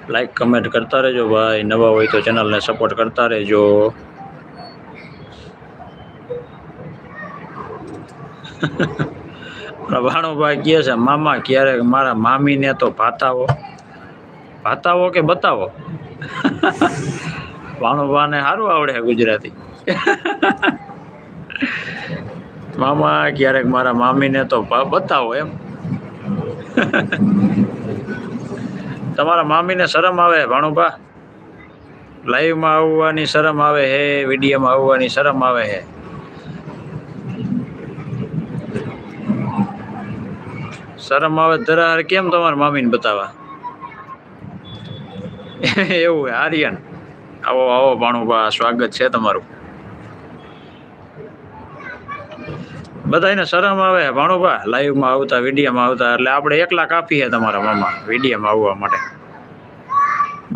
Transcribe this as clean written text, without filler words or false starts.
Like comment કરતા રહેજો ભાઈ, નવા હોય તો ચેનલને સપોર્ટ કરતા રહેજો. ભાણુભાઈ કહે છે મામા ક્યારેક મારા મામીને તો ભાતાવો કે બતાવો. ભાણુભાને સારું આવડે છે ગુજરાતી. મામા ક્યારેક મારા મામીને તો બતાવો એમ. તમારા મામીને શરમ આવે ભાણુભા? લાઈવમાં આવવાની શરમ આવે હે, વિડીયોમાં આવવાની શરમ આવે હે. શરમ આવે ધરાર કેમ તમારા મામીને બતાવવા? એવું હે આર્યન? આવો આવો ભાણુભા, સ્વાગત છે તમારું. બધાને શરમ આવે ભાણુભા લાઈવમાં આવતા, વિડીયોમાં આવતા, એટલે આપણે એકલા કાફી હે તમારા મામા વિડીયોમાં આવવા માટે.